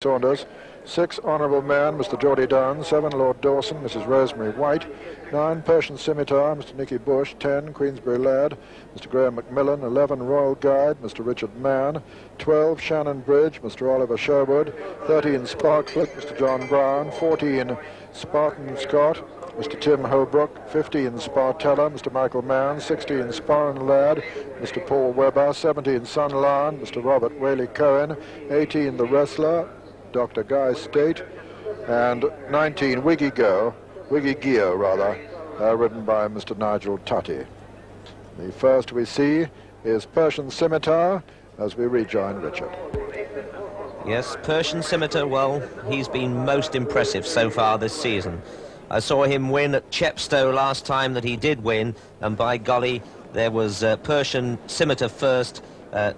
Saunders. 6, Honourable Man, Mr. Geordie Dunn. 7, Lord Dawson, Mrs. Rosemary White. 9, Persian Scimitar, Mr. Nicky Bush. 10, Queensberry Lad, Mr. Graham Macmillan. 11, Royal Guide, Mr. Richard Mann. 12, Shannon Bridge, Mr. Oliver Sherwood. 13, Sparkflick, Mr. John Brown. 14, Spartan Scott, Mr. Tim Holbrook. 15, Spartella, Mr. Michael Mann. 16, Sparran Lad, Mr. Paul Webber. 17, Sun Lion, Mr. Robert Whaley Cohen. 18, The Wrestler, Dr. Guy State. And 19, Wiggy Gio, ridden by Mr. Nigel Tutty. The first we see is Persian Scimitar as we rejoin Richard. Yes, Persian Scimitar, well, he's been most impressive so far this season. I saw him win at Chepstow last time that he did win, and by golly, there was Persian Scimitar first,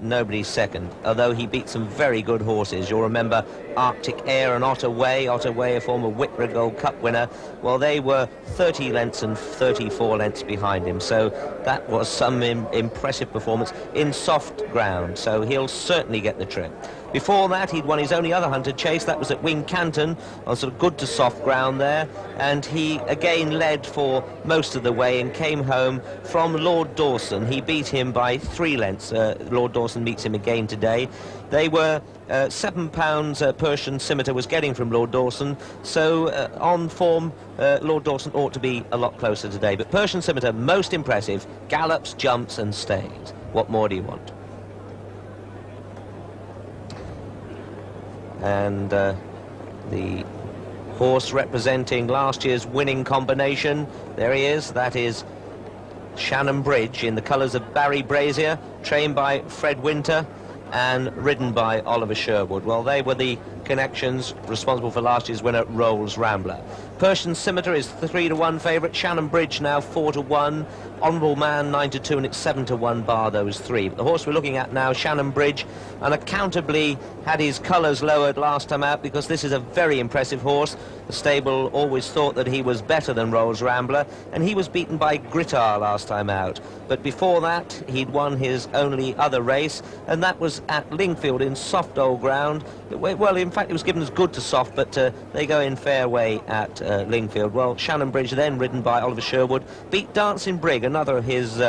nobody second, although he beat some very good horses. You'll remember Arctic Air and Otter Way, a former Whitbread Gold Cup winner. Well, they were 30 lengths and 34 lengths behind him, so that was some impressive performance in soft ground, so he'll certainly get the trip. Before that, he'd won his only other hunter chase. That was at Wincanton on sort of good to soft ground there, and he again led for most of the way and came home from Lord Dawson. He beat him by 3 lengths. Lord Dawson meets him again today. They were £7 Persian Scimitar was getting from Lord Dawson, so on form, Lord Dawson ought to be a lot closer today. But Persian Scimitar, most impressive, gallops, jumps and stays. What more do you want? And the horse representing last year's winning combination, there he is, that is Shannon Bridge in the colours of Barry Brazier, trained by Fred Winter and ridden by Oliver Sherwood. Well, they were the connections responsible for last year's winner, Rolls Rambler. Persian Scimitar is 3-1 favourite. Shannon Bridge now 4-1. Honourable Man 9-2, and it's 7-1 bar those 3. But the horse we're looking at now, Shannon Bridge, unaccountably had his colours lowered last time out because this is a very impressive horse. The stable always thought that he was better than Rolls Rambler, and he was beaten by Grittar last time out. But before that, he'd won his only other race, and that was at Lingfield in soft old ground. Well, in fact, it was given as good to soft, but they go in fair way at Lingfield. Well, Shannon Bridge, then ridden by Oliver Sherwood, beat Dancing Brig, another of his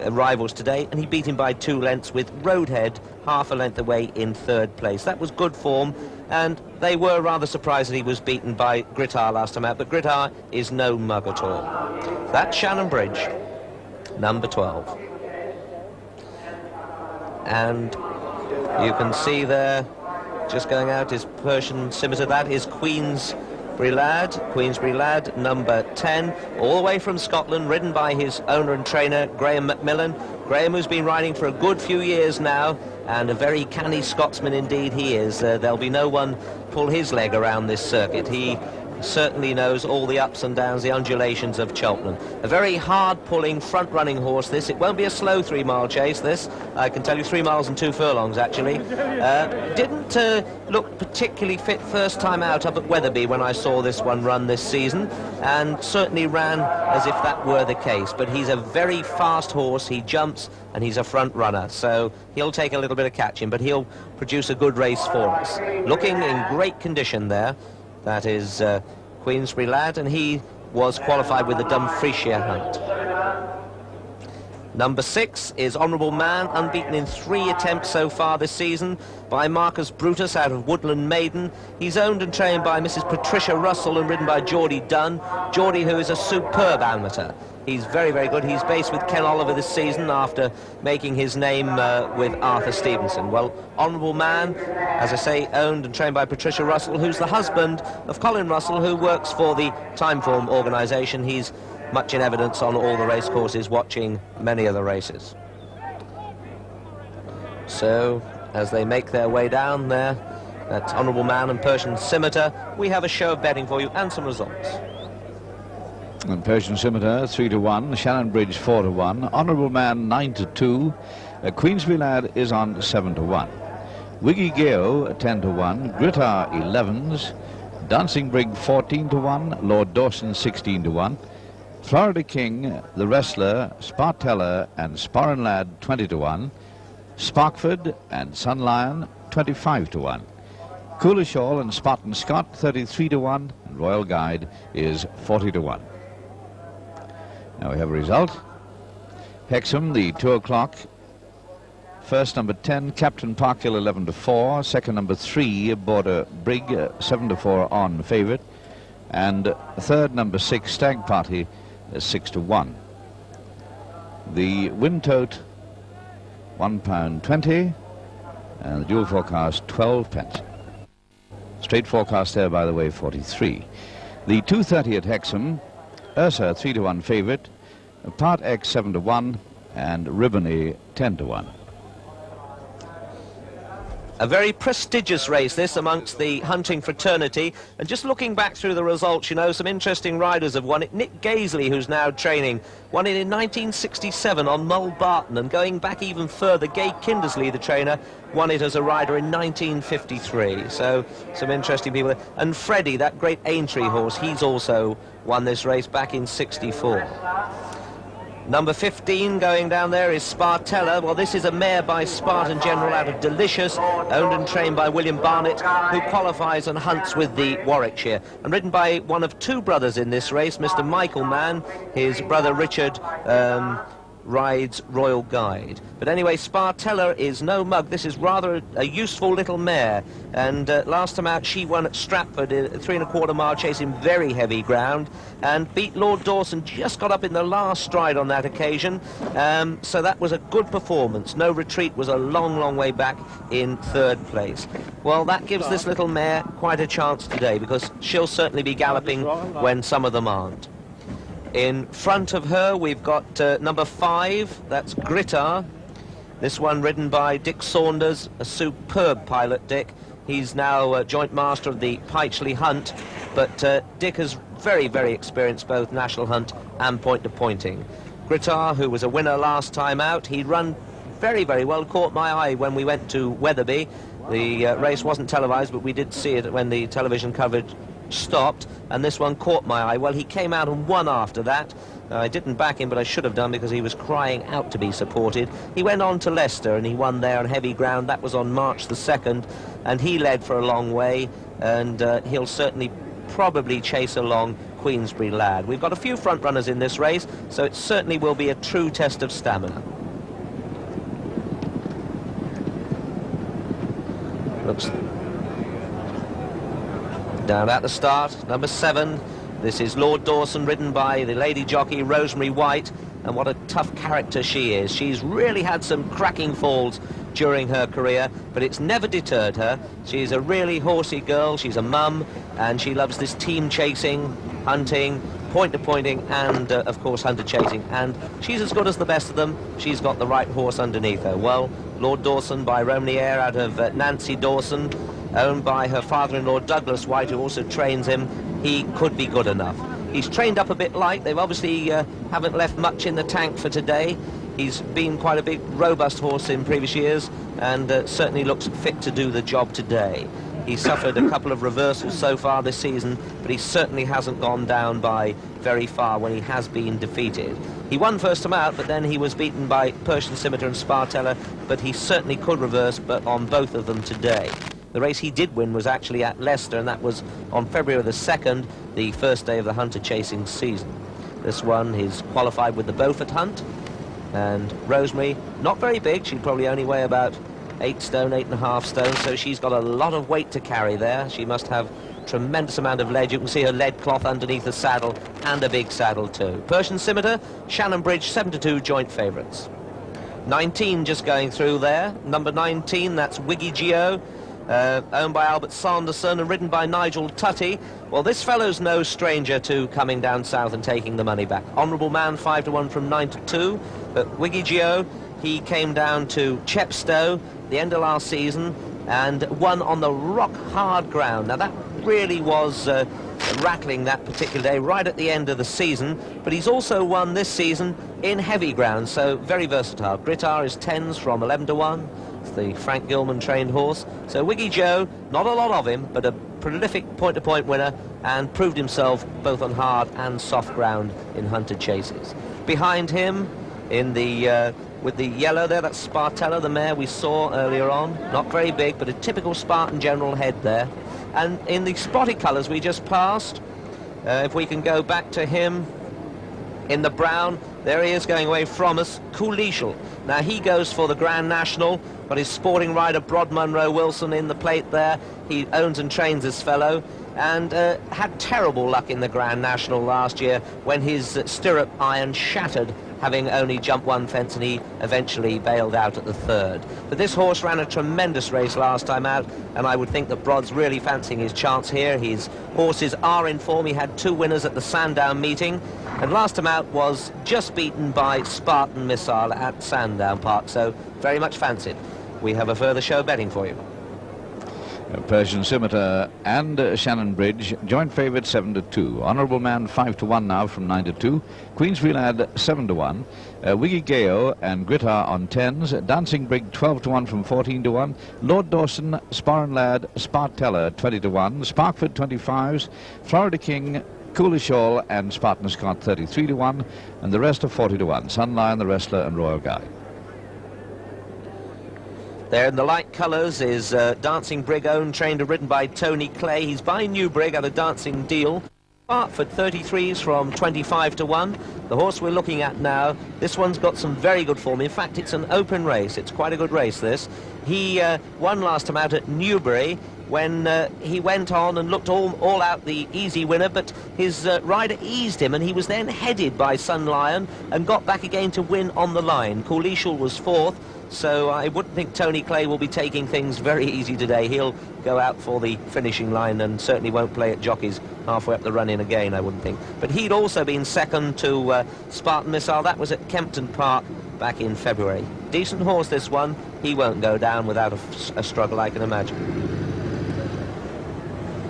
rivals today, and he beat him by 2 lengths with Roadhead half a length away in 3rd place. That was good form, and they were rather surprised that he was beaten by Grittar last time out, but Grittar is no mug at all. That's Shannon Bridge, number 12. And you can see there, just going out, is Persian Scimitar. That is Queensberry Lad, number 10, all the way from Scotland, ridden by his owner and trainer, Graham Macmillan. Graham, who's been riding for a good few years now, and a very canny Scotsman indeed he is. There'll be no one pull his leg around this circuit. He certainly knows all the ups and downs, the undulations of Cheltenham. A very hard-pulling, front-running horse, this. It won't be a slow 3-mile chase, this. I can tell you 3 miles and 2 furlongs, actually. Didn't look particularly fit first time out up at Wetherby when I saw this one run this season, and certainly ran as if that were the case. But he's a very fast horse. He jumps, and he's a front runner, so he'll take a little bit of catching, but he'll produce a good race for us. Looking in great condition there. That is Queensberry Lad, and he was qualified with the Dumfriesshire hunt. Number 6 is Honourable Man, unbeaten in 3 attempts so far this season by Marcus Brutus out of Woodland Maiden. He's owned and trained by Mrs. Patricia Russell and ridden by Geordie Dunn. Geordie, who is a superb amateur. He's very, very good. He's based with Ken Oliver this season after making his name with Arthur Stevenson. Well, Honourable Man, as I say, owned and trained by Patricia Russell, who's the husband of Colin Russell, who works for the Timeform organisation. He's much in evidence on all the race courses, watching many of the races. So, as they make their way down there, that's Honourable Man and Persian Scimitar, we have a show of betting for you and some results. And Persian Scimitar 3-1, Shannon Bridge 4-1, Honourable Man 9-2, Queensberry Lad is on 7-1, Wiggy Gio 10-1, Grittar 11s, Dancing Brig 14-1, Lord Dawson 16-1, Florida King, The Wrestler, Spartella and Sparran Lad 20-1, Sparkford and Sun Lion 25-1, Coolishall and Spartan Scott 33 to 1, and Royal Guide is 40 to 1. Now we have a result. Hexham, the 2 o'clock. First number 10, Captain Parkhill 11 to 4. Second number 3, Border Brig 7 to 4 on favourite. And third number 6, Stag Party 6 to 1. The win tote £1.20 and the dual forecast 12 pence. Straight forecast there, by the way, 43. The 2:30 at Hexham, Ursa 3 to 1 favourite, Part X 7 to 1 and Ribony 10 to 1. A very prestigious race, this, amongst the hunting fraternity. And just looking back through the results, you know, some interesting riders have won it. Nick Gaisley, who's now training, won it in 1967 on Mull Barton. And going back even further, Gay Kindersley, the trainer, won it as a rider in 1953. So some interesting people. And Freddie, that great Aintree horse, he's also won this race back in 64. Number 15 going down there is Spartella. Well, this is a mare by Spartan General out of Delicious, owned and trained by William Barnett, who qualifies and hunts with the Warwickshire. And ridden by one of two brothers in this race, Mr. Michael Mann. His brother Richard rides Royal Guide. But anyway, Spartella is no mug. This is rather a useful little mare. And last time out, she won at Stratford, a 3 1/4 mile chase in very heavy ground, and beat Lord Dawson. Just got up in the last stride on that occasion. So that was a good performance. No retreat, was a long, long way back in third place. Well, that gives this little mare quite a chance today, because she'll certainly be galloping when some of them aren't. In front of her, we've got number 5, that's Grittar. This one ridden by Dick Saunders, a superb pilot, Dick. He's now joint master of the Pytchley Hunt, but Dick is very, very experienced, both national hunt and point-to-pointing. Grittar, who was a winner last time out, he'd run very, very well, caught my eye when we went to Wetherby. The race wasn't televised, but we did see it when the television coverage stopped, and this one caught my eye. Well, he came out and won after that. I didn't back him, but I should have done, because he was crying out to be supported. He went on to Leicester and he won there on heavy ground. That was on March the 2nd, and he led for a long way, and he'll certainly probably chase along Queensberry Lad. We've got a few front runners in this race, so it certainly will be a true test of stamina. Looks down at the start, number 7. This is Lord Dawson, ridden by the lady jockey Rosemary White, and what a tough character she is. She's really had some cracking falls during her career, but it's never deterred her. She's a really horsey girl, she's a mum, and she loves this team chasing, hunting, point-to-pointing, and of course hunter chasing, and she's as good as the best of them. She's got the right horse underneath her. Well, Lord Dawson by Romney Eyre out of Nancy Dawson, owned by her father-in-law Douglas White, who also trains him. He could be good enough. He's trained up a bit light. They've obviously haven't left much in the tank for today. He's been quite a big, robust horse in previous years, and certainly looks fit to do the job today. He's suffered a couple of reversals so far this season, but he certainly hasn't gone down by very far when he has been defeated. He won first time out, but then he was beaten by Persian Scimitar and Spartella, but he certainly could reverse, but on both of them today. The race he did win was actually at Leicester, and that was on February the 2nd, the first day of the hunter chasing season. This one is qualified with the Beaufort Hunt, and Rosemary, not very big, she'd probably only weigh about 8 stone, 8.5 stone, so she's got a lot of weight to carry there. She must have tremendous amount of lead. You can see her lead cloth underneath the saddle, and a big saddle too. Persian Scimitar, Shannon Bridge, 7 to 2 joint favourites. 19 just going through there. Number 19, that's Wiggy Geo, owned by Albert Sanderson and ridden by Nigel Tutty. Well, this fellow's no stranger to coming down south and taking the money back. Honourable Man 5 to 1 from 9 to 2, but Wiggy Geo, he came down to Chepstow the end of last season and won on the rock-hard ground. Now, that really was rattling that particular day, right at the end of the season, but he's also won this season in heavy ground, so very versatile. Grittar is 10s from 11 to 1. It's the Frank Gilman trained horse. So Wiggy Joe, not a lot of him, but a prolific point-to-point winner, and proved himself both on hard and soft ground in hunter chases. Behind him, in the with the yellow there. That's Spartella, the mare we saw earlier on. Not very big, but a typical Spartan general head there. And in the spotted colours we just passed, if we can go back to him in the brown, there he is going away from us, Coolishall. Now he goes for the Grand National, got his sporting rider Brod Munro Wilson in the plate there. He owns and trains this fellow, and had terrible luck in the Grand National last year when his stirrup iron shattered, having only jumped one fence, and he eventually bailed out at the third. But this horse ran a tremendous race last time out, and I would think that Brod's really fancying his chance here. His horses are in form. He had 2 winners at the Sandown meeting, and last time out was just beaten by Spartan Missile at Sandown Park, so very much fancied. We have a further show betting for you. Persian Scimitar and Shannon Bridge, joint favourite 7-2. Honourable Man 5-1 now from 9-2. Queensberry Lad 7-1. Wiggy Gale and Grittar on 10s. Dancing Brig 12-1 from 14-1. Lord Dawson, Sparren Lad, Spartella 20-1. Sparkford 25s. Florida King, Coolishall and Spartan Scott 33-1. And the rest are 40-1. Sunlion, the Wrestler and Royal Guide. There in the light colours is Dancing Brig, owned, trained and ridden by Tony Clay. He's by Newbrig at a dancing deal. Bartford 33s from 25-1. The horse we're looking at now, this one's got some very good form. In fact, it's an open race. It's quite a good race, this. He won last time out at Newbury when he went on and looked all out the easy winner, but his rider eased him, and he was then headed by Sunlion and got back again to win on the line. Coolishall was 4th. So I wouldn't think Tony Clay will be taking things very easy today. He'll go out for the finishing line and certainly won't play at jockeys halfway up the run-in again, I wouldn't think. But he'd also been second to Spartan Missile. That was at Kempton Park back in February. Decent horse, this one. He won't go down without a struggle, I can imagine.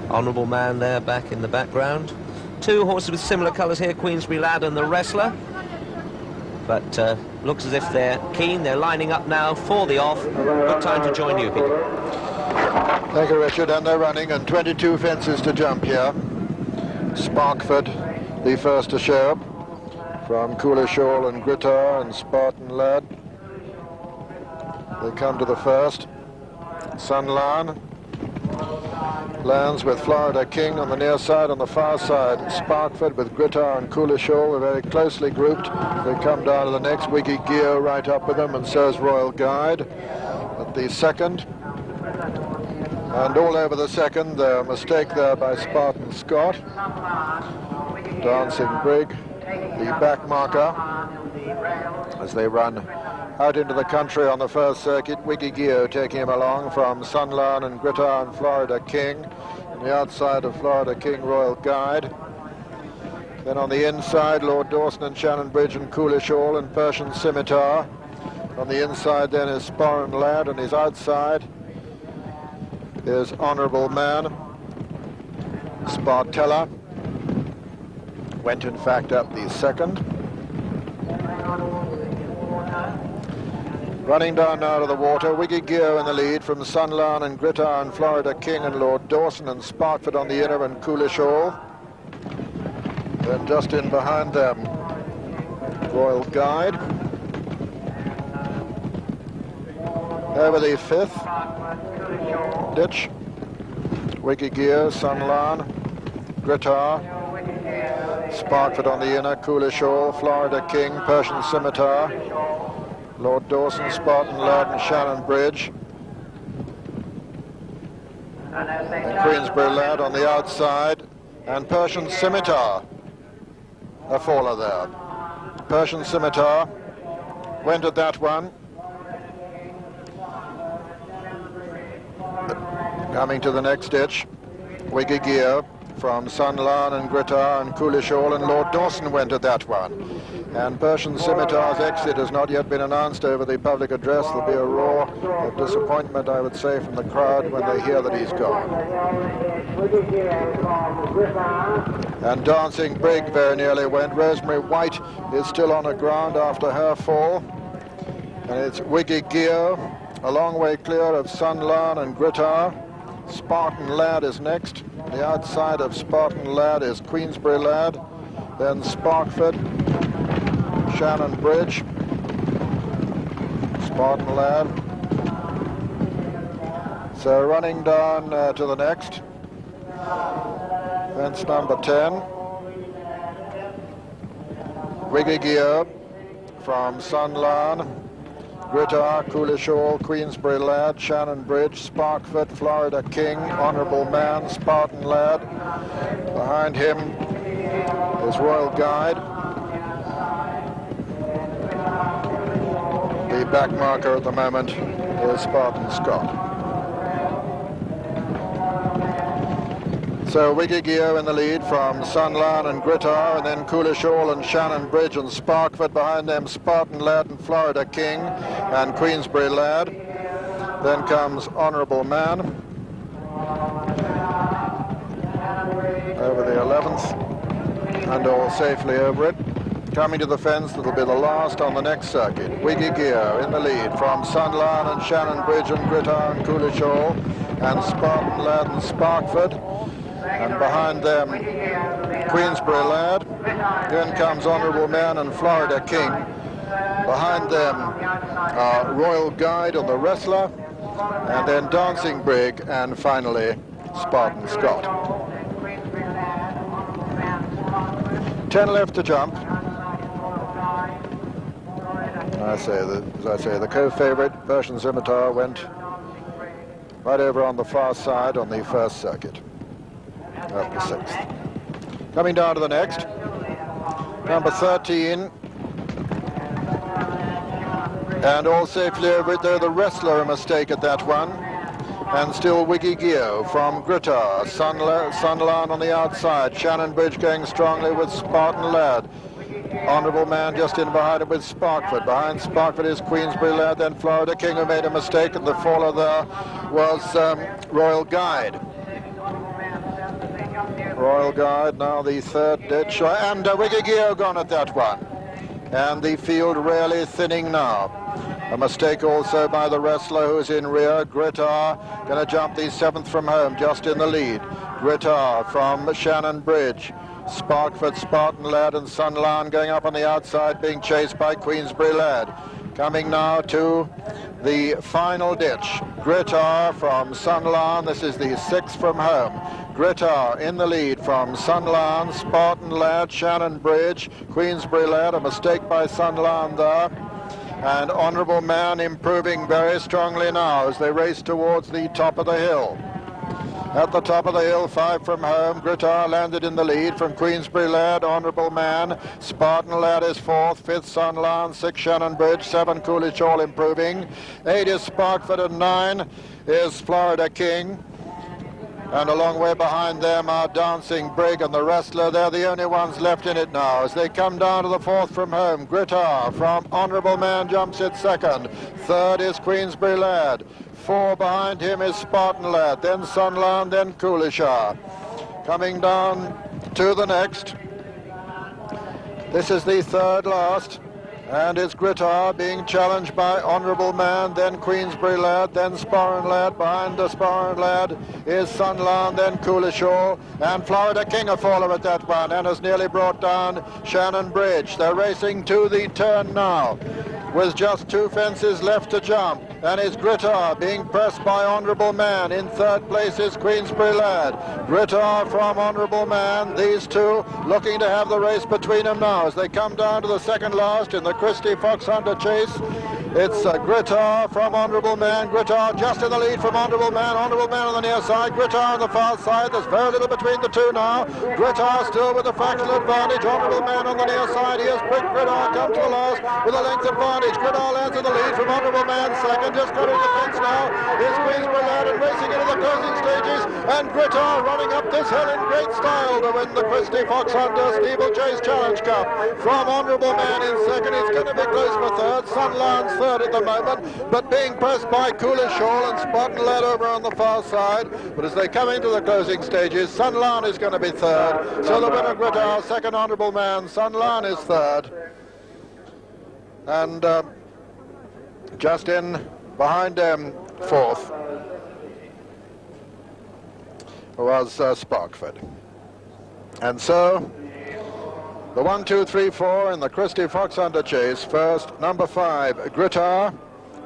Honourable Man there back in the background. 2 horses with similar colours here, Queensberry Lad and the Wrestler. But looks as if they're keen. They're lining up now for the off. Good time to join you, Peter. Thank you, Richard. And they're running, and 22 fences to jump here. Sparkford, the first to show up, from Coolishall and Grittar and Spartan Lad. They come to the first. Sunlion lands with Florida King on the near side. On the far side, Sparkford with Grittar and Coolishall are very closely grouped. They come down to the next. Wiggy Gear right up with them, and so's Royal Guide at the second. And all over the second, a mistake there by Spartan Scott. Dancing Brig, the back marker, as they run out into the country on the first circuit. Wiggy Gear taking him along from Sunlion and Grittar and Florida King. On the outside of Florida King, Royal Guide. Then on the inside, Lord Dawson and Shannon Bridge and Coolishall and Persian Scimitar. On the inside then is Sparren Lad, and his outside is Honourable Man. Spartella went in fact up the second. Running down now to the water, Wiggy Gear in the lead from Sunlion and Grittar and Florida King and Lord Dawson, and Sparkford on the inner and Coolishall. Then just in behind them, Royal Guide. Over the fifth ditch, Wiggy Gear, Sunlion, Grittar, Sparkford on the inner, Coolishall, Florida King, Persian Scimitar, Lord Dawson, Spartan Lad and Shannon Bridge. And Queensberry Lad on the outside, and Persian Scimitar, a faller there. Persian Scimitar went at that one. Coming to the next ditch, Wiggy Gear from Sunlion and Grittar and Coolishall, and Lord Dawson went at that one. And Persian Scimitar's exit has not yet been announced over the public address. There'll be a roar of disappointment, I would say, from the crowd when they hear that he's gone. And Dancing Brig very nearly went. Rosemary White is still on the ground after her fall. And it's Wiggy Gear, a long way clear of Sunlion and Grittar. Spartan Lad is next. The outside of Spartan Lad is Queensberry Lad, then Sparkford, Shannon Bridge, Spartan Lad. So running down to the next. Fence number 10. Wiggy from Sunlan. Grittar Coolishall, Queensberry Lad, Shannon Bridge, Sparkford, Florida King, Honourable Man, Spartan Lad. Behind him is Royal Guide. The back marker at the moment is Spartan Scott. So Wiggy in the lead from Sunlan and Grittar, and then Coolishall and Shannon Bridge and Sparkford. Behind them Spartan Lad and Florida King and Queensberry Lad. Then comes Honourable Man over the 11th and all safely over it. Coming to the fence, that'll be the last on the next circuit. Wiggy in the lead from Sunlan and Shannon Bridge and Grittar and Coolishall and Spartan Lad and Sparkford. And behind them, Queensberry Lad. Then comes Honourable Man and Florida King. Behind them, Royal Guide and the Wrestler. And then Dancing Brig, and finally, Spartan Scott. 10 left to jump. As I say, the co-favourite, Persian Scimitar, went right over on the far side on the first circuit. Up the 6th. Coming down to the next, number 13, and all safely over it, though the Wrestler a mistake at that one, and still Wiggy from Grittar, Sunlan on the outside, Shannon Bridge going strongly with Spartan Lad, Honourable Man just in behind him with Sparkford. Behind Sparkford is Queensberry Lad, then Florida King, who made a mistake, and the faller there was Royal Guide. Royal Guide now the third dead shy, and Wiggy gone at that one. And the field really thinning now. A mistake also by the Wrestler, who's in rear. Grittar going to jump the 7th from home, just in the lead. Grittar from Shannon Bridge. Sparkford, Spartan Lad and Sunlan going up on the outside, being chased by Queensberry Lad. Coming now to the final ditch. Grittar from Sunlan, this is the 6th from home. Grittar in the lead from Sunlan, Spartan Lad, Shannon Bridge, Queensberry Lad, a mistake by Sunlan there. And Honourable Man improving very strongly now as they race towards the top of the hill. At the top of the hill, 5 from home. Grittar landed in the lead from Queensberry Lad, Honourable Man. Spartan Lad is 4th, 5th Sunlan, 6 Shannon Bridge, 7 Coolishall improving. 8 is Sparkford, and 9 is Florida King. And a long way behind them are Dancing Brig and the Wrestler. They're the only ones left in it now as they come down to the 4th from home. Grittar from Honourable Man jumps it 2nd. 3rd is Queensberry Lad. 4 behind him is Spartan Lad, then Sunlan, then Coolishall. Coming down to the next. This is the 3rd last, and it's Grittar being challenged by Honourable Man, then Queensberry Lad, then Spartan Lad. Behind the Spartan Lad is Sunlan, then Coolishall, and Florida King a faller at that one, and has nearly brought down Shannon Bridge. They're racing to the turn now, with just 2 fences left to jump, and is Grittar being pressed by Honourable Man. In 3rd place is Queensberry Lad. Grittar from Honourable Man, these two looking to have the race between them now as they come down to the 2nd last in the Christie Foxhunter Chase. It's Grittar from Honourable Man. Grittar just in the lead from Honourable Man. Honourable Man on the near side. Grittar on the far side. There's very little between the two now. Grittar still with a fractional advantage. Honourable Man on the near side. Here's Quick Grittar come to the last with a length advantage. Grittar lands in the lead from Honourable Man. 2nd, just cutting the fence now is Queensberry Lad and racing into the closing stages. And Grittar running up this hill in great style to win the Christie Foxhunters Chase Challenge Cup. From Honourable Man in 2nd, it's going to be close for 3rd. Sunlan's 3rd at the moment, but being pressed by Coolishall and Spartan Lad over on the far side. But as they come into the closing stages, Sunlan is going to be 3rd. So the winner, Grittar, 2nd Honourable Man. Sunlan is 3rd. And just in behind him, 4th, was Sparkford. And so the 1, 2, 3, 4 in the Christie Foxhunter Chase. First, number 5, Grittar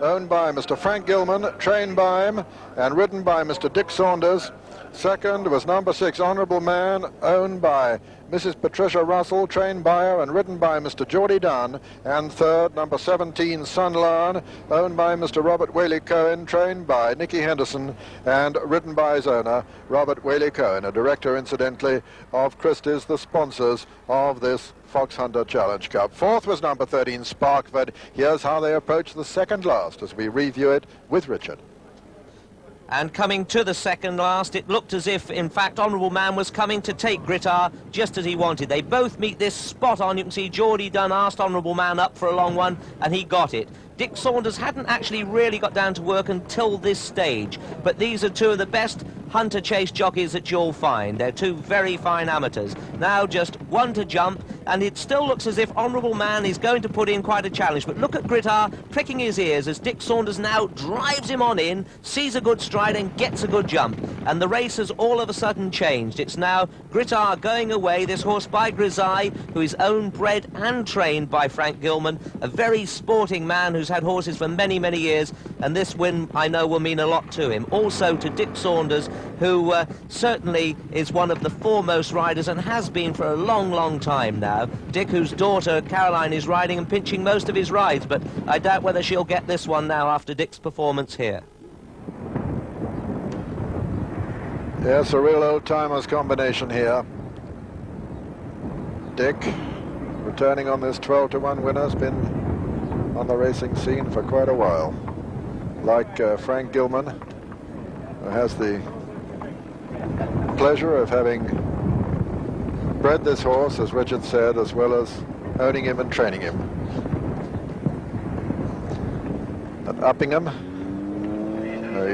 owned by Mr. Frank Gilman, trained by him, and ridden by Mr. Dick Saunders. Second was number 6, Honourable Man, owned by Mrs. Patricia Russell, trained by her and ridden by Mr. Geordie Dunn. And third, number 17, Sun Lion, owned by Mr. Robert Whaley Cohen, trained by Nicky Henderson and ridden by his owner, Robert Whaley Cohen, a director, incidentally, of Christie's, the sponsors of this Foxhunter Challenge Cup. Fourth was number 13, Sparkford. Here's how they approach the second last as we review it with Richard. And coming to the second last, it looked as if, in fact, Honourable Man was coming to take Grittar just as he wanted. They both meet this spot on. You can see Geordie Dunn asked Honourable Man up for a long one, and he got it. Dick Saunders hadn't actually really got down to work until this stage, but these are two of the best hunter chase jockeys that you'll find. They're two very fine amateurs. Now just one to jump, and it still looks as if Honourable Man is going to put in quite a challenge. But look at Grittar pricking his ears as Dick Saunders now drives him on in, sees a good stride and gets a good jump. And the race has all of a sudden changed. It's now Grittar going away, this horse by Grisai, who is owned, bred and trained by Frank Gilman, a very sporting man who's had horses for many, many years, and this win, I know, will mean a lot to him. Also to Dick Saunders, who certainly is one of the foremost riders and has been for a long, long time now. Dick, whose daughter Caroline is riding and pinching most of his rides, but I doubt whether she'll get this one now after Dick's performance here. Yes, a real old-timers combination here. Dick, returning on this 12-to-1 winner, has been on the racing scene for quite a while. Like Frank Gilman, who has the pleasure of having bred this horse, as Richard said, as well as owning him and training him. At Uppingham,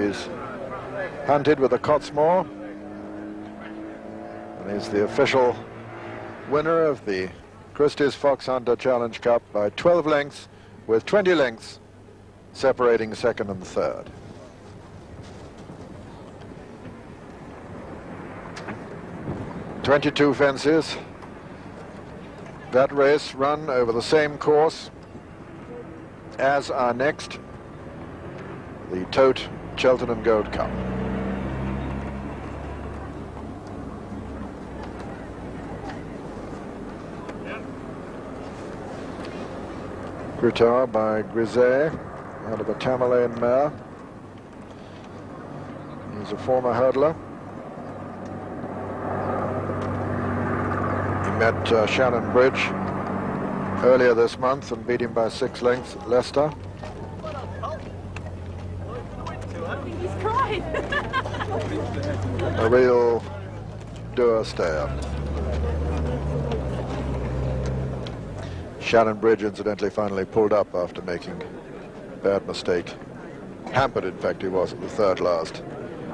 he's hunted with a Cottesmore, and he's the official winner of the Christie's Foxhunter Challenge Cup by 12 lengths, with 20 lengths separating second and third. "22 fences. That race run over the same course as our next, the Tote Cheltenham Gold Cup. Grittar by Grisay, out of a Tamerlane mare. He's a former hurdler. He met Shannon Bridge earlier this month and beat him by 6 lengths at Leicester. He's crying. A real doer stayer. Shannon Bridge, incidentally, finally pulled up after making a bad mistake. Hampered, in fact, he was at the third last.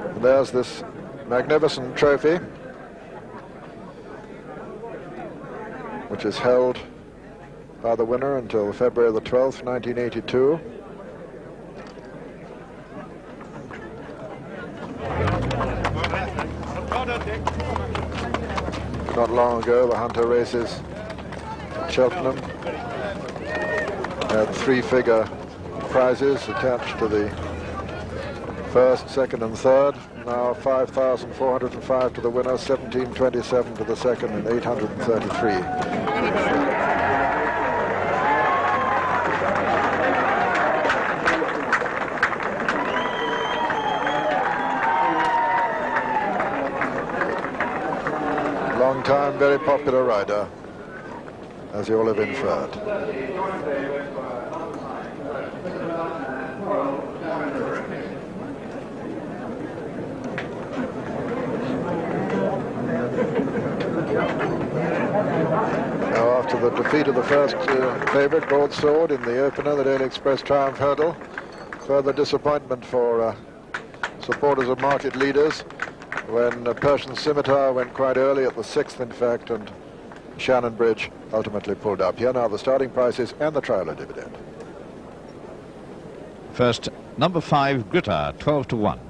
And there's this magnificent trophy, which is held by the winner until February the 12th, 1982. Not long ago, the Hunter races at Cheltenham had 3-figure prizes attached to the first, second and third. Now 5,405 to the winner, 1,727 to the second and 833. Long time, very popular rider, as you all have inferred. Now, after the defeat of the first favourite, Broadsword, in the opener, the Daily Express Triumph Hurdle, further disappointment for supporters of market leaders when Persian Scimitar went quite early at the 6th, in fact, and Shannon Bridge ultimately pulled up. Here now the starting prices and the trial dividend. First, number 5, Grittar, 12 to 1.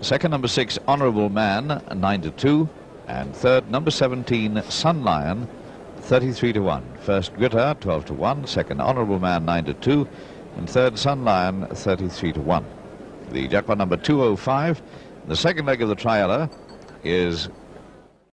Second, number 6, Honourable Man, 9 to 2. And third, number 17, Sun Lion, 33 to 1. First, Grittar, 12 to 1. Second, Honourable Man, 9 to 2. and third Sun Lion 33 to 1. The jackpot number 205. The second leg of the trialer is